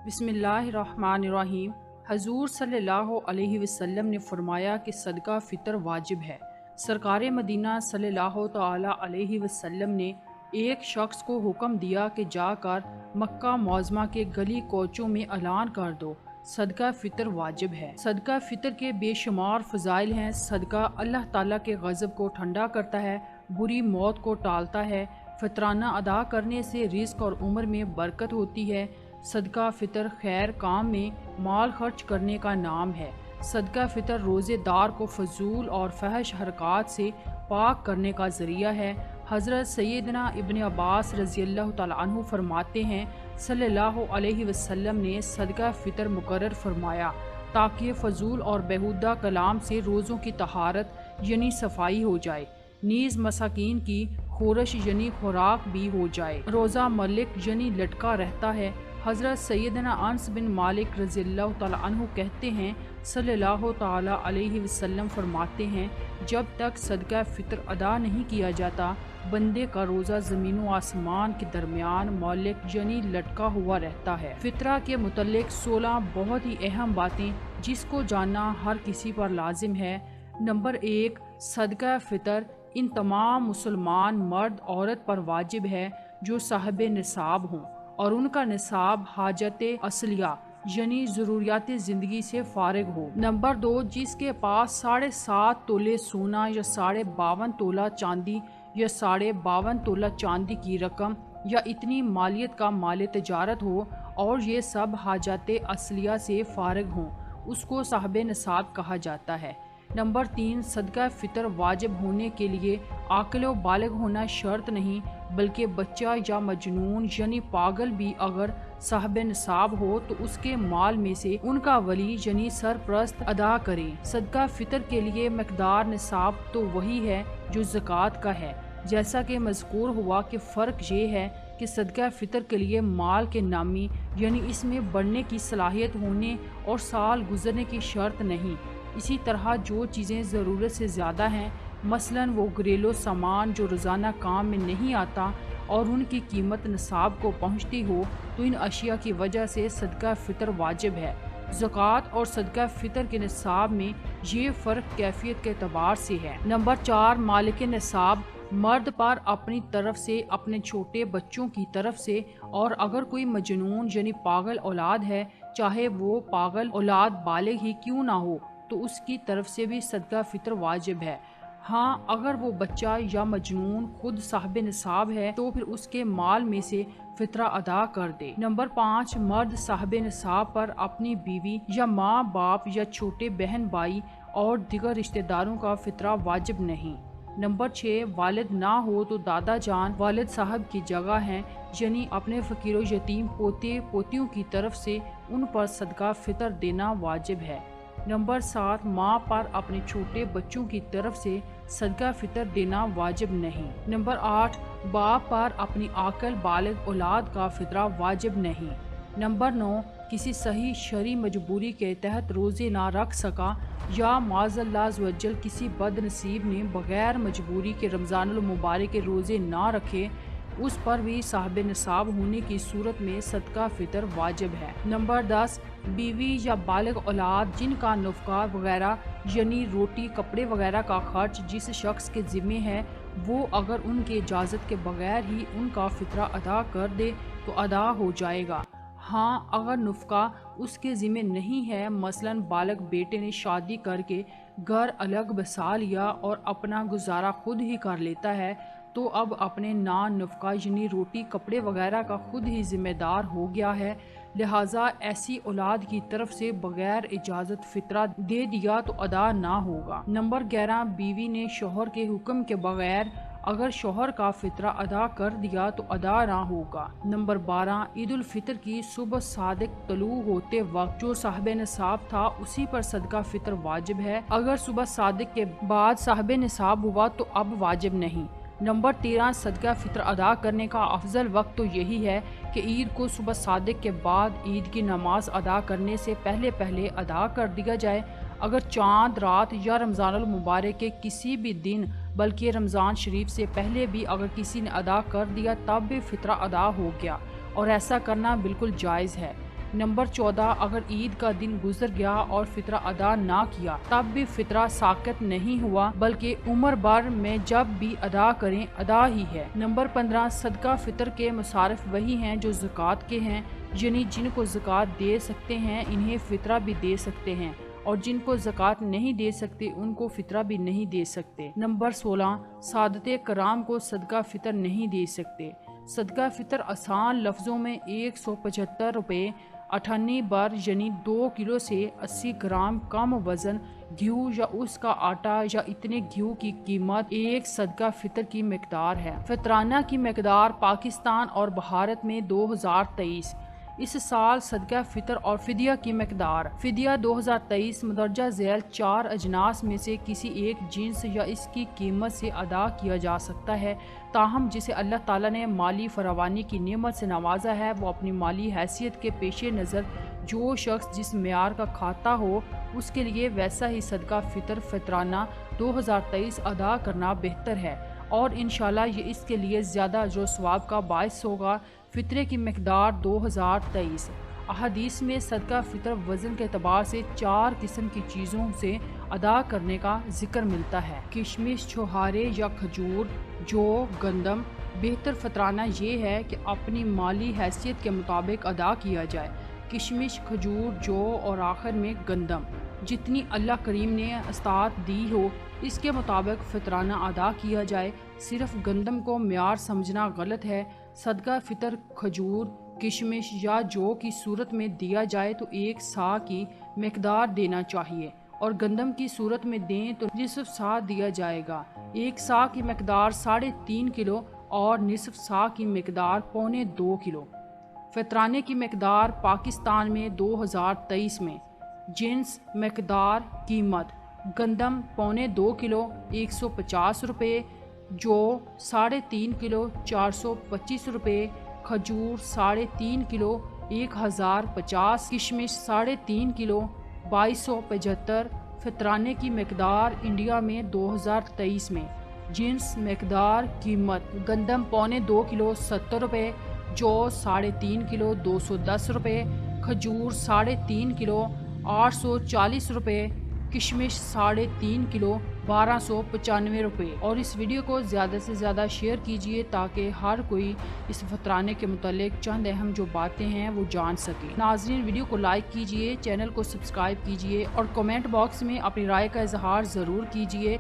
बिस्मिल्लाहिर्रहमानिर्रहीम। हजूर सल्लल्लाहु अलैहि वसल्लम ने फरमाया कि सदका फ़ितर वाजिब है। सरकार मदीना सल्लल्लाहु तआला अलैहि वसल्लम ने एक शख्स को हुक्म दिया कि जाकर मक्का मौज़मा के गली कोचों में ऐलान कर दो, सदका फ़ितर वाजिब है। सदका फ़ितर के बेशुमार फ़ज़ाइल हैं। सदका अल्लाह ताला के गज़ब को ठंडा करता है, बुरी मौत को टालता है। फ़ितराना अदा करने से रिज़्क़ और उम्र में बरकत होती है। सदका फ़ितर खैर काम में माल खर्च करने का नाम है। सदका फ़ितर रोज़ेदार को फजूल और फहश हरकात से पाक करने का ज़रिया है। हज़रत सैयदना इब्न अब्बास रज़ियल्लाहु तआला अन्हु फरमाते हैं, सल्लल्लाहु अलैहि वसल्लम ने सदका फ़ितर मुकर्रर फरमाया ताकि फजूल और बेहुदा कलाम से रोज़ों की तहारत यानी सफाई हो जाए, नीज़ मसाकीन की खोरश यानी खुराक भी हो जाए। रोज़ा मलिक यानी लटका रहता है। हज़रत सैयदना अनस बिन मालिक रज़ियल्लाहु तआला अन्हु कहते हैं, सल्लल्लाहु तआला अलैहि वसल्लम फरमाते हैं, जब तक सदका फ़ितर अदा नहीं किया जाता, बंदे का रोज़ा ज़मीन व आसमान के दरमियान मौलिक यानी लटका हुआ रहता है। फ़ितरा के मुतल्लिक़ 16 बहुत ही अहम बातें जिसको जानना हर किसी पर लाजिम है। नंबर 1, सदका फ़ितर इन तमाम मुसलमान मर्द औरत पर वाजिब है जो साहिब निसाब हों और उनका निसाब हाजत असलिया यानी ज़रूरियात ज़िंदगी से फारिग हो। नंबर 2, जिसके पास 7.5 तोले सोना या 52.5 तोला चांदी या 52.5 तोला चांदी की रकम या इतनी मालियत का माल तिजारत हो और ये सब हाजत असलिया से फारिग हों, उसको साहिब निसाब कहा जाता है। नंबर 3, सदका फ़ितर वाजिब होने के लिए आक़िल व बालिग होना शर्त नहीं, बल्कि बच्चा या मजनून यानी पागल भी अगर साहिब निसाब हो तो उसके माल में से उनका वली यानी सरप्रस्त अदा करे। सदका फ़ितर के लिए मकदार निसाब तो वही है जो ज़कात का है। जैसा कि मज़कूर हुआ कि फ़र्क ये है कि सदका फ़ितर के लिए माल के नामी यानी इसमें बढ़ने की सलाहियत होने और साल गुजरने की शर्त नहीं। इसी तरह जो चीज़ें ज़रूरत से ज़्यादा हैं, मसलन वो घरेलू सामान जो रोज़ाना काम में नहीं आता और उनकी कीमत निसाब को पहुंचती हो, तो इन अशिया की वजह से सदका फ़ितर वाजिब है। ज़कात और सदका फ़ितर के निसाब में ये फ़र्क कैफियत के एतबार से है। नंबर 4, मालिक निसाब मर्द पर अपनी तरफ से, अपने छोटे बच्चों की तरफ से और अगर कोई मजनून यानी पागल औलाद है, चाहे वो पागल औलाद बालिग ही क्यों ना हो, तो उसकी तरफ से भी सदका फ़ितर वाजिब है। हाँ, अगर वो बच्चा या मजनून खुद साहिब निसाब है तो फिर उसके माल में से फ़ितरा अदा कर दे। नंबर 5, मर्द साहिब निसाब पर अपनी बीवी या माँ बाप या छोटे बहन भाई और दीगर रिश्तेदारों का फ़ितरा वाजिब नहीं। नंबर 6, वालिद ना हो तो दादा जान वालिद साहब की जगह हैं, यानी अपने फ़कीर यतीम पोते पोतियों की तरफ से उन पर सदका फ़ितर देना वाजिब है। नंबर 7, माँ पर अपने छोटे बच्चों की तरफ से सदका फ़ितर देना वाजिब नहीं। नंबर 8, बाप पर अपनी आकल बालिग औलाद का फ़ितरा वाजिब नहीं। नंबर 9, किसी सही शरई मजबूरी के तहत रोज़े ना रख सका या माज़अल्लाह अज़्ज़वजल किसी बदनसीब ने बग़ैर मजबूरी के रमज़ानुल मुबारक के रोज़े ना रखे, उस पर भी साहिब निसाब होने की सूरत में सदका फ़ितर वाजिब है। नंबर 10, बीवी या बालिग औलाद जिनका नफ़क़ा वगैरह यानी रोटी कपड़े वगैरह का खर्च जिस शख्स के ज़िम्मे है, वो अगर उनकी इजाज़त के बगैर ही उनका फ़ितरा अदा कर दे तो अदा हो जाएगा। हाँ, अगर नफ़क़ा उसके ज़िम्मे नहीं है, मसलन बालिग बेटे ने शादी करके घर अलग बसा लिया और अपना गुजारा खुद ही कर लेता है, तो अब अपने नफ़क़ा यानी रोटी कपड़े वगैरह का खुद ही ज़िम्मेदार हो गया है। लिहाजा ऐसी औलाद की तरफ से बग़ैर इजाज़त फ़ितरा दे दिया तो अदा ना होगा। नंबर 11, बीवी ने शोहर के हुक्म के बगैर अगर शोहर का फ़ितरा अदा कर दिया तो अदा ना होगा। नंबर 12, ईद उल फ़ितर की सुबह सादिक तलू होते वक्त जो साहिब निसाब था उसी पर सदका फ़ितर वाजिब है। अगर सुबह सादिक के बाद साहिब निसाब हुआ तो अब वाजिब नहीं। नंबर 13, सदका फ़ितर अदा करने का अफजल वक्त तो यही है कि ईद को सुबह सादिक के बाद ईद की नमाज अदा करने से पहले पहले अदा कर दिया जाए। अगर चाँद रात या रमज़ानुल मुबारक के किसी भी दिन बल्कि रमज़ान शरीफ से पहले भी अगर किसी ने अदा कर दिया तब भी फ़ितरा अदा हो गया और ऐसा करना बिल्कुल जायज़ है। नंबर 14, अगर ईद का दिन गुजर गया और फितरा अदा ना किया तब भी फितरा साकित नहीं हुआ, बल्कि उम्र भर में जब भी अदा करें अदा ही है। नंबर 15, सदका फितर के मुसारिफ वही हैं जो ज़कात के हैं, यानी जिनको ज़कात दे सकते हैं इन्हें फितरा भी दे सकते हैं, और जिनको ज़कात नहीं दे सकते उनको फितरा भी नहीं दे सकते। नंबर 16, सादते कराम को सदका फितर नहीं दे सकते। सदका फितर आसान लफ्ज़ों में 175 रुपये 98 बार यानी 2 किलो से 80 ग्राम कम वज़न घी या उसका आटा या इतने घी की कीमत एक सदका फितर की मकदार है। फितराना की मकदार पाकिस्तान और भारत में 2023 इस साल सदका फितर और फिदिया की मकदार। फिदिया 2023 मदरजा झैल 4 अजनास में से किसी एक जिन्स या इसकी कीमत से अदा किया जा सकता है, ताहम जिसे अल्लाह ताला ने माली फरावानी की नेमत से नवाजा है वो अपनी माली हैसियत के पेश नज़र जो शख्स जिस मेयार का खाता हो उसके लिए वैसा ही सदका फितर फितराना 2023 अदा करना बेहतर है, और इंशाल्लाह ये इसके लिए ज़्यादा अजर सवाब का बायस होगा। फितरे की मकदार 2023। अहादीस में सदका फितर वज़न के अतबार से 4 किस्म की चीज़ों से अदा करने का जिक्र मिलता है। किशमिश, छोहारे या खजूर, जौ, गंदम। बेहतर फितराना ये है कि अपनी माली हैसियत के मुताबिक अदा किया जाए। किशमिश, खजूर, जौ और आखिर में गंदम। जितनी अल्लाह करीम ने अस्तात दी हो इसके मुताबिक फितराना अदा किया जाए। सिर्फ गंदम को म्यार समझना गलत है। सदका फितर खजूर, किशमिश या जौ की सूरत में दिया जाए तो 1 सा की मकदार देना चाहिए, और गंदम की सूरत में दें तो निसफ सा दिया जाएगा। 1 सा की मकदार 3.5 किलो और निसफ सा की मकदार 1.25 किलो। फितराने की मकदार पाकिस्तान में 2023 में जिन्स मकदार कीमत गंदम 1.25 किलो 150 रुपये, जौ 3.5 किलो 425 रुपये, खजूर 3.5 किलो 1050, किशमिश 3.5 किलो 2275। फितराने की मकदार इंडिया में 2023 में जिन्स मकदार कीमत गंदम 1.25 किलो 70 रुपये, जौ 3.5 किलो 210 रुपये, खजूर 3.5 किलो 840 रुपये, किशमिश 3.5 किलो 1295 रुपये। और इस वीडियो को ज़्यादा से ज़्यादा शेयर कीजिए ताकि हर कोई इस फितराने के मुतालिक चंद अहम जो बातें हैं वो जान सके। नाज़रीन, वीडियो को लाइक कीजिए, चैनल को सब्सक्राइब कीजिए और कमेंट बॉक्स में अपनी राय का इजहार ज़रूर कीजिए।